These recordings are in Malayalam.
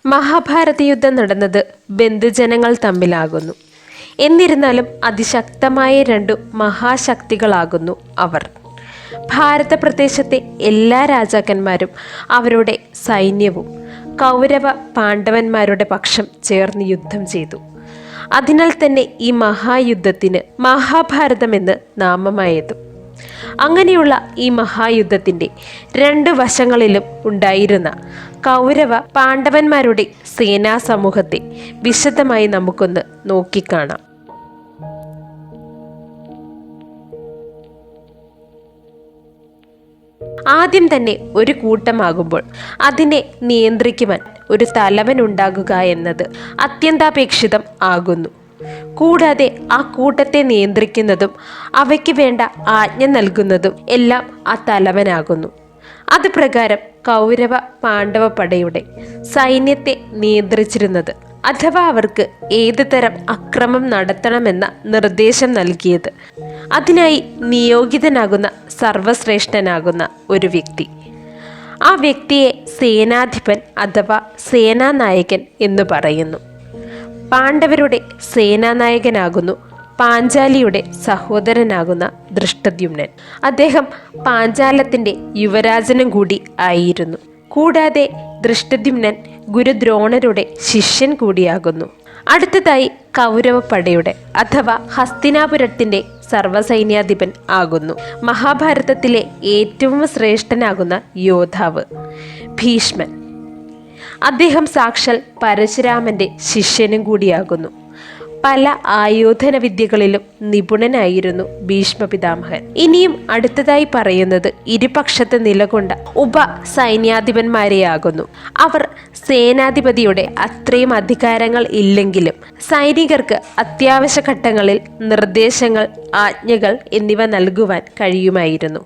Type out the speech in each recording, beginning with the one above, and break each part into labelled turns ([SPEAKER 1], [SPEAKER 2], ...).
[SPEAKER 1] മഹാഭാരത യുദ്ധം നടന്നത് ബന്ധുജനങ്ങൾ തമ്മിലാകുന്നു. എന്നിരുന്നാലും അതിശക്തമായ രണ്ടു മഹാശക്തികളാകുന്നു അവർ. ഭാരത പ്രദേശത്തെ എല്ലാ രാജാക്കന്മാരും അവരുടെ സൈന്യവും കൗരവ പാണ്ഡവന്മാരുടെ പക്ഷം ചേർന്ന് യുദ്ധം ചെയ്തു. അതിനാൽ തന്നെ ഈ മഹായുദ്ധത്തിന് മഹാഭാരതമെന്ന് നാമമായതും. അങ്ങനെയുള്ള ഈ മഹായുദ്ധത്തിൻ്റെ രണ്ട് വശങ്ങളിലും ഉണ്ടായിരുന്ന കൗരവ പാണ്ഡവന്മാരുടെ സേനാ സമൂഹത്തെ വിശദമായി നമുക്കൊന്ന് നോക്കിക്കാണാം. ആദ്യം തന്നെ ഒരു കൂട്ടമാകുമ്പോൾ അതിനെ നിയന്ത്രിക്കുവാൻ ഒരു തലവൻ ഉണ്ടാകുക എന്നത് അത്യന്താപേക്ഷിതം ആകുന്നു. കൂടാതെ ആ കൂട്ടത്തെ നിയന്ത്രിക്കുന്നതും അവയ്ക്ക് വേണ്ട ആജ്ഞ നൽകുന്നതും എല്ലാം ആ തലവനാകുന്നു. അത് പ്രകാരം കൗരവ പാണ്ഡവ പടയുടെ സൈന്യത്തെ നിയന്ത്രിച്ചിരുന്നത് അഥവാ അവർക്ക് ഏത് തരം അക്രമം നടത്തണമെന്ന നിർദ്ദേശം നൽകിയത് അതിനായി നിയോഗിതനാകുന്ന സർവശ്രേഷ്ഠനാകുന്ന ഒരു വ്യക്തി. ആ വ്യക്തിയെ സേനാധിപൻ അഥവാ സേനാനായകൻ എന്ന് പറയുന്നു. പാണ്ഡവരുടെ സേനാനായകനാകുന്നു പാഞ്ചാലിയുടെ സഹോദരനാകുന്ന ദൃഷ്ടദ്യുമ്നൻ. അദ്ദേഹം പാഞ്ചാലത്തിൻ്റെ യുവരാജനും കൂടി ആയിരുന്നു. കൂടാതെ ദൃഷ്ടദ്യുമ്നൻ ഗുരുദ്രോണരുടെ ശിഷ്യൻ കൂടിയാകുന്നു. അടുത്തതായി കൗരവപ്പടയുടെ അഥവാ ഹസ്തിനാപുരത്തിൻ്റെ സർവ്വസൈന്യാധിപൻ ആകുന്നു മഹാഭാരതത്തിലെ ഏറ്റവും ശ്രേഷ്ഠനാകുന്ന യോദ്ധാവ് ഭീഷ്മൻ. അദ്ദേഹം സാക്ഷാൽ പരശുരാമൻ്റെ ശിഷ്യനും കൂടിയാകുന്നു. പല ആയോധന വിദ്യകളിലും നിപുണനായിരുന്നു ഭീഷ്മ പിതാമഹൻ. ഇനിയും അടുത്തതായി പറയുന്നത് ഇരുപക്ഷത്ത് നിലകൊണ്ട ഉപ സൈന്യാധിപന്മാരെയാകുന്നു. അവർ സേനാധിപതിയുടെ അത്രയും അധികാരങ്ങൾ ഇല്ലെങ്കിലും സൈനികർക്ക് അത്യാവശ്യ ഘട്ടങ്ങളിൽ നിർദ്ദേശങ്ങൾ, ആജ്ഞകൾ എന്നിവ നൽകുവാൻ കഴിയുമായിരുന്നു.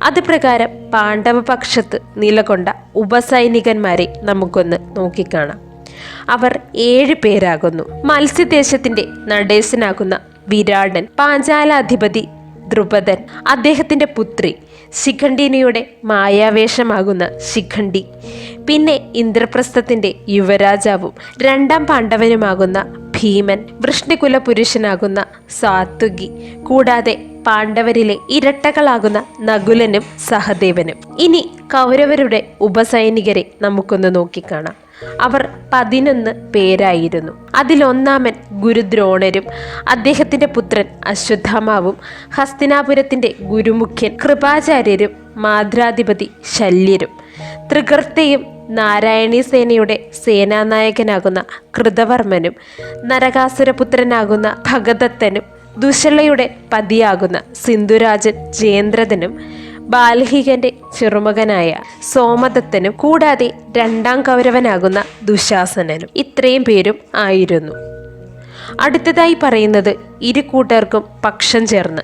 [SPEAKER 1] അത് പ്രകാരം പാണ്ഡവപക്ഷത്ത് നിലകൊണ്ട ഉപസൈനികന്മാരെ നമുക്കൊന്ന് നോക്കിക്കാണാം. അവർ 7 പേരാകുന്നു. മത്സ്യദേശത്തിന്റെ നടേശനാകുന്ന വിരാടൻ, പാഞ്ചാലാധിപതി ദ്രുപദൻ, അദ്ദേഹത്തിന്റെ പുത്രി ശിഖണ്ഡിനിയുടെ മായാവേഷമാകുന്ന ശിഖണ്ഡി, പിന്നെ ഇന്ദ്രപ്രസ്ഥത്തിന്റെ യുവരാജാവും രണ്ടാം പാണ്ഡവനുമാകുന്ന ഭീമൻ, വൃഷ്ണികുല പുരുഷനാകുന്ന സാത്വകി, കൂടാതെ പാണ്ഡവരിലെ ഇരട്ടകളാകുന്ന നകുലനും സഹദേവനും. ഇനി കൗരവരുടെ ഉപസൈനികരെ നമുക്കൊന്ന് നോക്കിക്കാണാം. അവർ 11 പേരായിരുന്നു. അതിലൊന്നാമൻ ഗുരുദ്രോണരും അദ്ദേഹത്തിൻ്റെ പുത്രൻ അശ്വത്ഥാമാവും, ഹസ്തിനാപുരത്തിൻ്റെ ഗുരുമുഖ്യൻ കൃപാചാര്യരും, മാദ്രാധിപതി ശല്യരും, തൃകർത്തയും നാരായണീ സേനയുടെ സേനാനായകനാകുന്ന കൃതവർമ്മനും, നരകാസുരപുത്രനാകുന്ന ഭഗദത്തനും, ദുശലയുടെ പതിയാകുന്ന സിന്ധുരാജൻ ജയേന്ദ്രദനും, ബാൽഹികന്റെ ചെറുമകനായ സോമദത്തനും, കൂടാതെ രണ്ടാം കൗരവനാകുന്ന ദുശാസനനും. ഇത്രയും പേരും ആയിരുന്നു. അടുത്തതായി പറയുന്നത് ഇരു കൂട്ടർക്കും പക്ഷം ചേർന്ന്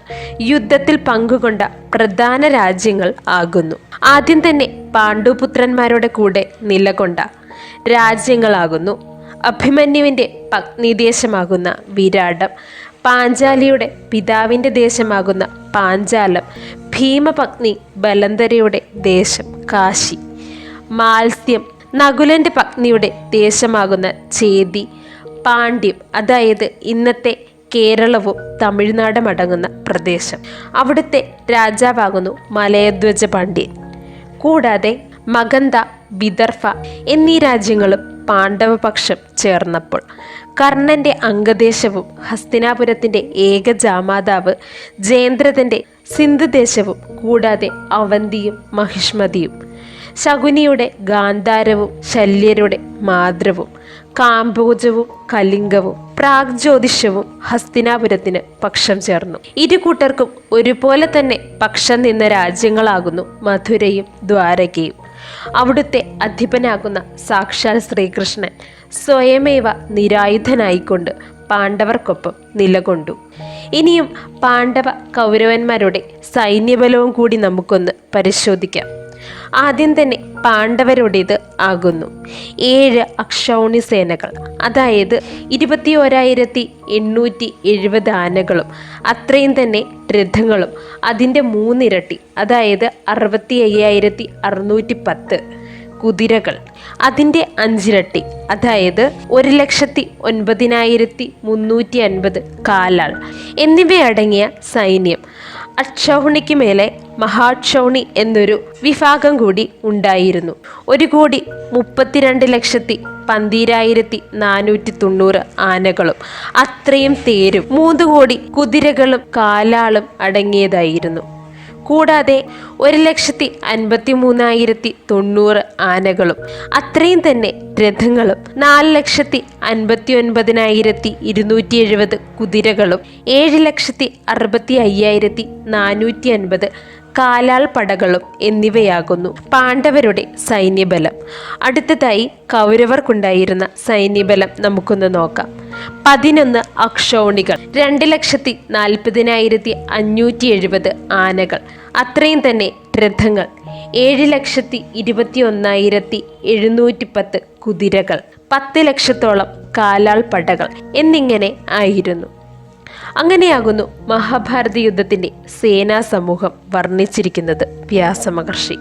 [SPEAKER 1] യുദ്ധത്തിൽ പങ്കുകൊണ്ട പ്രധാന രാജ്യങ്ങൾ ആകുന്നു. ആദ്യം തന്നെ പാണ്ഡുപുത്രന്മാരുടെ കൂടെ നിലകൊണ്ട രാജ്യങ്ങളാകുന്നു അഭിമന്യുവിൻ്റെ പത്നിദേശമാകുന്ന വിരാടം, പാഞ്ചാലിയുടെ പിതാവിൻ്റെ ദേശമാകുന്ന പാഞ്ചാലം, ഭീമപത്നി ബലന്ധരയുടെ ദേശം കാശി, മാത്സ്യം നകുലൻ്റെ പത്നിയുടെ ദേശമാകുന്ന ചേതി, പാണ്ഡ്യം അതായത് ഇന്നത്തെ കേരളവും തമിഴ്നാടും അടങ്ങുന്ന പ്രദേശം, അവിടുത്തെ രാജാവാകുന്നു മലയധ്വജ പാണ്ഡ്യൻ. കൂടാതെ മഗന്ധ, വിദർഭ എന്നീ രാജ്യങ്ങളും പാണ്ഡവപക്ഷം ചേർന്നപ്പോൾ കർണന്റെ അംഗദേശവും ഹസ്തിനാപുരത്തിൻ്റെ ഏക ജാമാതാവ് ജയേന്ദ്രദൻ്റെ സിന്ധുദേശവും, കൂടാതെ അവന്തിയും മഹിഷ്മതിയും, ശകുനിയുടെ ഗാന്ധാരവും ശല്യരുടെ മാദ്രവും, കാംബോജവും കലിംഗവും പ്രാഗ്ജ്യോതിഷവും ഹസ്തിനാപുരത്തിന് പക്ഷം ചേർന്നു. ഇരു കൂട്ടർക്കും ഒരുപോലെ തന്നെ പക്ഷം നിന്ന രാജ്യങ്ങളാകുന്നു മധുരയും ദ്വാരകയും. അവിടുത്തെ അധിപനാകുന്ന സാക്ഷാൽ ശ്രീകൃഷ്ണൻ സ്വയമേവ നിരായുധനായിക്കൊണ്ട് പാണ്ഡവർക്കൊപ്പം നിലകൊണ്ടു. ഇനിയും പാണ്ഡവ കൗരവന്മാരുടെ സൈന്യബലവും കൂടി നമുക്കൊന്ന് പരിശോധിക്കാം. ആദ്യം തന്നെ പാണ്ഡവരുടേത് ആകുന്നു 7 അക്ഷൗണി സേനകൾ, അതായത് 21,870 ആനകളും അത്രയും തന്നെ രഥങ്ങളും അതിൻ്റെ 3 ഇരട്ടി, അതായത് 65,610, കുതിരകൾ, അതിൻ്റെ 5 ഇരട്ടി അതായത് 1,09,350 കാലാൾ എന്നിവയടങ്ങിയ സൈന്യം. അക്ഷൗഹിണിക്ക് മേലെ മഹാക്ഷൗണി എന്നൊരു വിഭാഗം കൂടി ഉണ്ടായിരുന്നു. 1,32,12,490 ആനകളും അത്രയും തേരും 3 കോടി കുതിരകളും കാലാളും അടങ്ങിയതായിരുന്നു. കൂടാതെ 1,53,090 ആനകളും അത്രയും തന്നെ രഥങ്ങളും 4,59,270 കുതിരകളും 7,65,450 കാലാൾ പടകളും എന്നിവയാകുന്നു പാണ്ഡവരുടെ സൈന്യബലം. അടുത്തതായി കൗരവർക്കുണ്ടായിരുന്ന സൈന്യബലം നമുക്കൊന്ന് നോക്കാം. 11 അക്ഷൗണികൾ, 2,40,570 ആനകൾ, അത്രയും തന്നെ രഥങ്ങൾ, 7,21,710 കുതിരകൾ, 10 ലക്ഷത്തോളം കാലാൾ പടകൾ എന്നിങ്ങനെ ആയിരുന്നു. അങ്ങനെയാകുന്നു മഹാഭാരത യുദ്ധത്തിൻ്റെ സേനാ സമൂഹം വർണ്ണിച്ചിരിക്കുന്നത് വ്യാസമഹർഷി.